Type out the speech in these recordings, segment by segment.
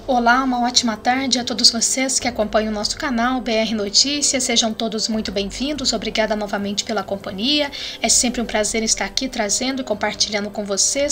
Olá, uma ótima tarde a todos vocês que acompanham o nosso canal BR Notícias, sejam todos muito bem-vindos, obrigada novamente pela companhia, é sempre um prazer estar aqui trazendo e compartilhando com você,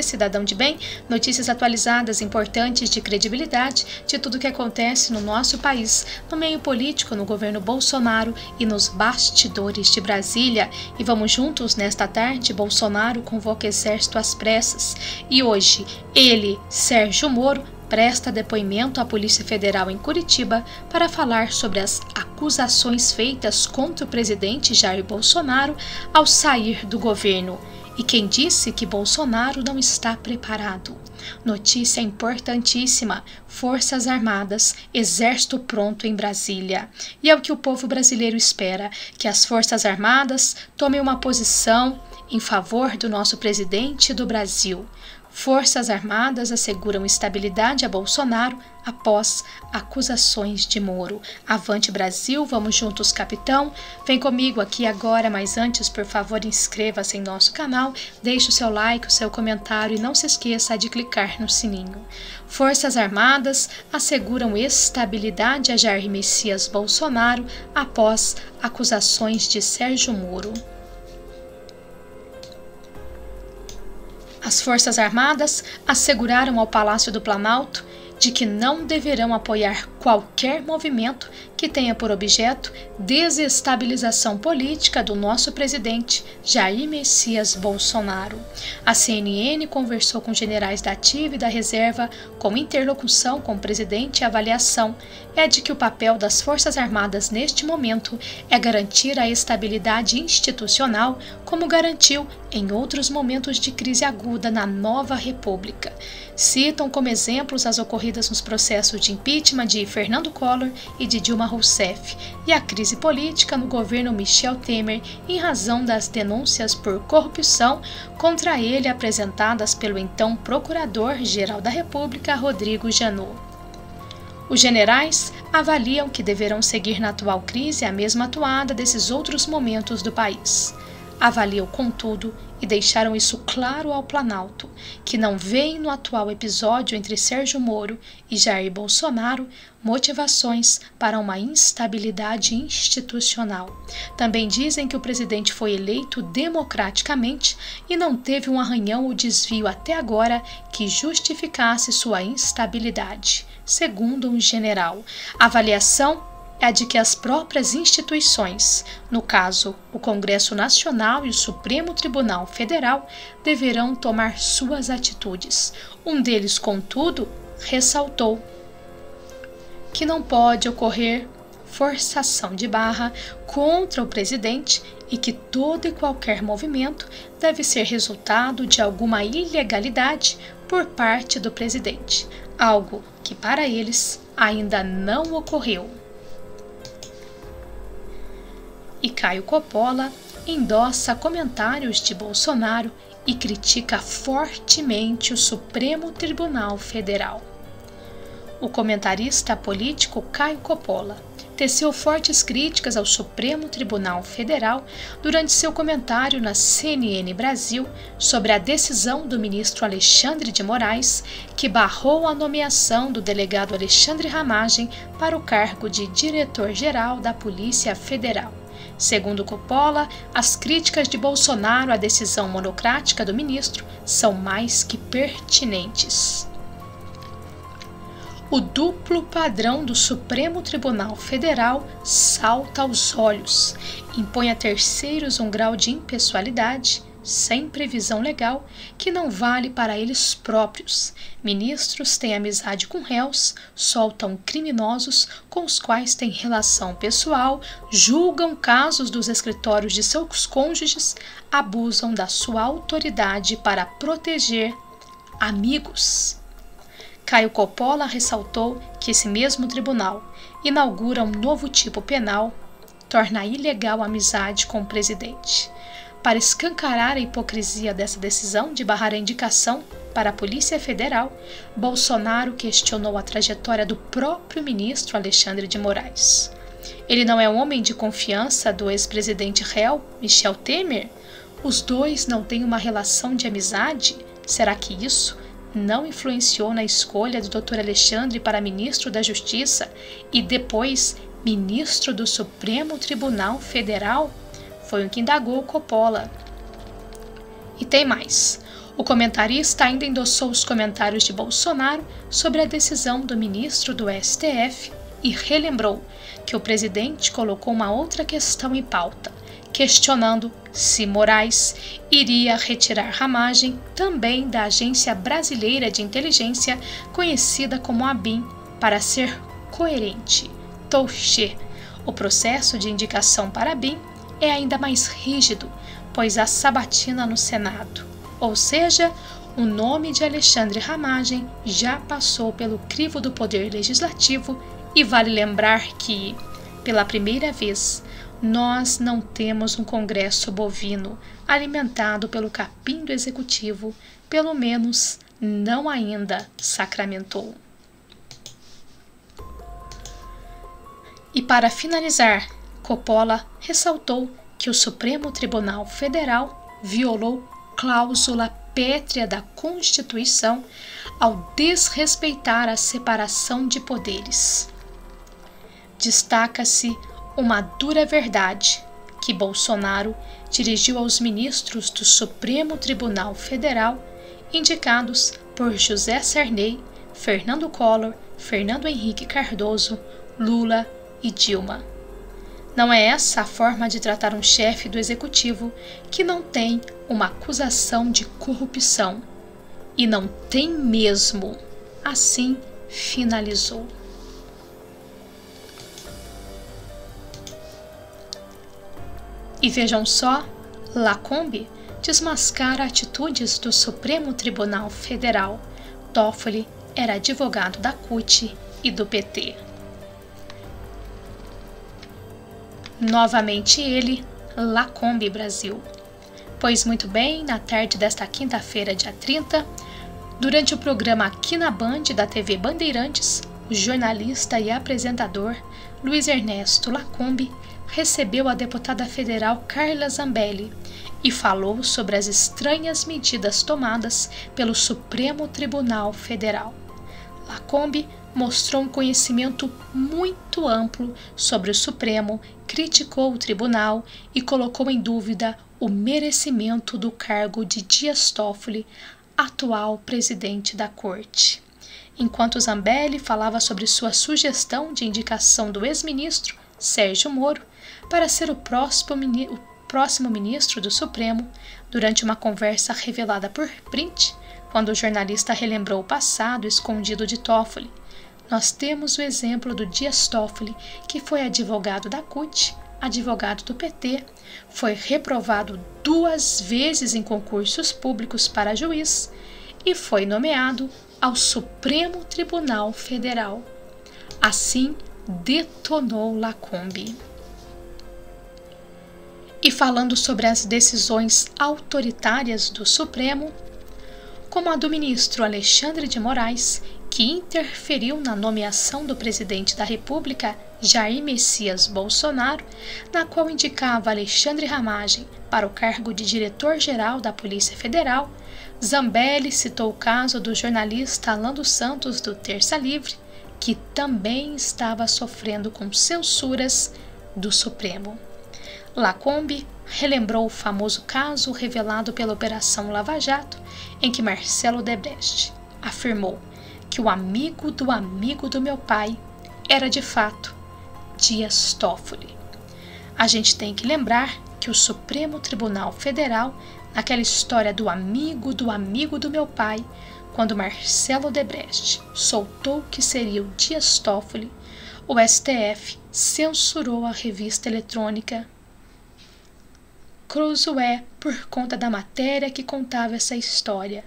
cidadão de bem, notícias atualizadas, importantes, de credibilidade, de tudo o que acontece no nosso país, no meio político, no governo Bolsonaro e nos bastidores de Brasília. E vamos juntos nesta tarde. Bolsonaro convoca exército às pressas e hoje ele, Sérgio Moro, presta depoimento à Polícia Federal em Curitiba para falar sobre as acusações feitas contra o presidente Jair Bolsonaro ao sair do governo. E quem disse que Bolsonaro não está preparado? Notícia importantíssima: Forças Armadas, Exército pronto em Brasília. E é o que o povo brasileiro espera, que as Forças Armadas tomem uma posição em favor do nosso presidente do Brasil. Forças Armadas asseguram estabilidade a Bolsonaro após acusações de Moro. Avante Brasil, vamos juntos, capitão. Vem comigo aqui agora, mas antes, por favor, inscreva-se em nosso canal, deixe o seu like, o seu comentário e não se esqueça de clicar no sininho. Forças Armadas asseguram estabilidade a Jair Messias Bolsonaro após acusações de Sérgio Moro. As Forças Armadas asseguraram ao Palácio do Planalto de que não deverão apoiar qualquer movimento que tenha por objeto desestabilização política do nosso presidente Jair Messias Bolsonaro. A CNN conversou com generais da ativa e da reserva com interlocução com o presidente e a avaliação é de que o papel das Forças Armadas neste momento é garantir a estabilidade institucional, como garantiu em outros momentos de crise aguda na nova República. Citam como exemplos as ocorridas nos processos de impeachment de Fernando Collor e de Dilma Rousseff e a crise política no governo Michel Temer em razão das denúncias por corrupção contra ele apresentadas pelo então Procurador-Geral da República, Rodrigo Janot. Os generais avaliam que deverão seguir na atual crise a mesma atuada desses outros momentos do país. Avaliam, contudo, e deixaram isso claro ao Planalto, que não veem no atual episódio entre Sérgio Moro e Jair Bolsonaro motivações para uma instabilidade institucional. Também dizem que o presidente foi eleito democraticamente e não teve um arranhão ou desvio até agora que justificasse sua instabilidade, segundo um general. A avaliação é a de que as próprias instituições, no caso o Congresso Nacional e o Supremo Tribunal Federal, deverão tomar suas atitudes. Um deles, contudo, ressaltou que não pode ocorrer forçação de barra contra o presidente e que todo e qualquer movimento deve ser resultado de alguma ilegalidade por parte do presidente, algo que para eles ainda não ocorreu. E Caio Coppola endossa comentários de Bolsonaro e critica fortemente o Supremo Tribunal Federal. O comentarista político Caio Coppola teceu fortes críticas ao Supremo Tribunal Federal durante seu comentário na CNN Brasil sobre a decisão do ministro Alexandre de Moraes, que barrou a nomeação do delegado Alexandre Ramagem para o cargo de diretor-geral da Polícia Federal. Segundo Coppola, as críticas de Bolsonaro à decisão monocrática do ministro são mais que pertinentes. O duplo padrão do Supremo Tribunal Federal salta aos olhos, impõe a terceiros um grau de impessoalidade, sem previsão legal, que não vale para eles próprios. Ministros têm amizade com réus, soltam criminosos com os quais têm relação pessoal, julgam casos dos escritórios de seus cônjuges, abusam da sua autoridade para proteger amigos. Caio Coppola ressaltou que esse mesmo tribunal inaugura um novo tipo penal, torna ilegal a amizade com o presidente. Para escancarar a hipocrisia dessa decisão de barrar a indicação para a Polícia Federal, Bolsonaro questionou a trajetória do próprio ministro Alexandre de Moraes. Ele não é homem de confiança do ex-presidente réu Michel Temer? Os dois não têm uma relação de amizade? Será que isso não influenciou na escolha do Dr. Alexandre para ministro da Justiça e depois ministro do Supremo Tribunal Federal? Foi o que indagou Coppola. E tem mais. O comentarista ainda endossou os comentários de Bolsonaro sobre a decisão do ministro do STF e relembrou que o presidente colocou uma outra questão em pauta, questionando se Moraes iria retirar Ramagem também da Agência Brasileira de Inteligência, conhecida como ABIN, para ser coerente. Touché. O processo de indicação para ABIN é ainda mais rígido, pois há sabatina no Senado. Ou seja, o nome de Alexandre Ramagem já passou pelo crivo do Poder Legislativo e vale lembrar que, pela primeira vez, nós não temos um Congresso bovino alimentado pelo capim do Executivo, pelo menos não ainda sacramentou. E para finalizar, Coppola ressaltou que o Supremo Tribunal Federal violou cláusula pétrea da Constituição ao desrespeitar a separação de poderes. Destaca-se uma dura verdade que Bolsonaro dirigiu aos ministros do Supremo Tribunal Federal, indicados por José Sarney, Fernando Collor, Fernando Henrique Cardoso, Lula e Dilma. Não é essa a forma de tratar um chefe do Executivo que não tem uma acusação de corrupção. E não tem mesmo. Assim finalizou. E vejam só, Lacombe desmascara atitudes do Supremo Tribunal Federal. Toffoli era advogado da CUT e do PT. Novamente ele, Lacombe Brasil. Pois muito bem, na tarde desta quinta-feira, dia 30, durante o programa Aqui na Band da TV Bandeirantes, o jornalista e apresentador Luiz Ernesto Lacombe recebeu a deputada federal Carla Zambelli e falou sobre as estranhas medidas tomadas pelo Supremo Tribunal Federal. Lacombe mostrou um conhecimento muito amplo sobre o Supremo, criticou o tribunal e colocou em dúvida o merecimento do cargo de Dias Toffoli, atual presidente da Corte. Enquanto Zambelli falava sobre sua sugestão de indicação do ex-ministro Sérgio Moro para ser o próximo ministro do Supremo, durante uma conversa revelada por print, quando o jornalista relembrou o passado escondido de Toffoli. Nós temos o exemplo do Dias Toffoli, que foi advogado da CUT, advogado do PT, foi reprovado 2 vezes em concursos públicos para juiz e foi nomeado ao Supremo Tribunal Federal. Assim, detonou Lacombe. E falando sobre as decisões autoritárias do Supremo, como a do ministro Alexandre de Moraes, que interferiu na nomeação do presidente da República, Jair Messias Bolsonaro, na qual indicava Alexandre Ramagem para o cargo de diretor-geral da Polícia Federal, Zambelli citou o caso do jornalista Alan dos Santos, do Terça Livre, que também estava sofrendo com censuras do Supremo. Lacombe relembrou o famoso caso revelado pela Operação Lava Jato, em que Marcelo Odebrecht afirmou que o amigo do meu pai era de fato Dias Toffoli. A gente tem que lembrar que o Supremo Tribunal Federal, naquela história do amigo do meu pai, quando Marcelo Odebrecht soltou que seria o Dias Toffoli, o STF censurou a revista eletrônica Cruzoé por conta da matéria que contava essa história.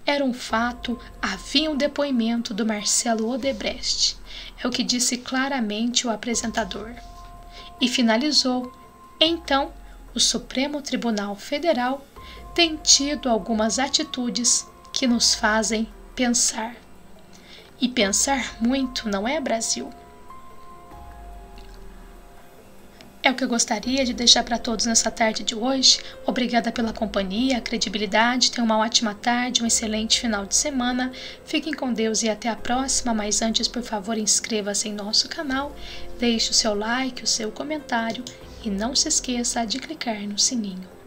Era um fato, havia um depoimento do Marcelo Odebrecht. É o que disse claramente o apresentador. E finalizou: então, o Supremo Tribunal Federal tem tido algumas atitudes que nos fazem pensar. E pensar muito, não é, Brasil? É o que eu gostaria de deixar para todos nessa tarde de hoje. Obrigada pela companhia, a credibilidade. Tenham uma ótima tarde, um excelente final de semana. Fiquem com Deus e até a próxima. Mas antes, por favor, inscreva-se em nosso canal, deixe o seu like, o seu comentário e não se esqueça de clicar no sininho.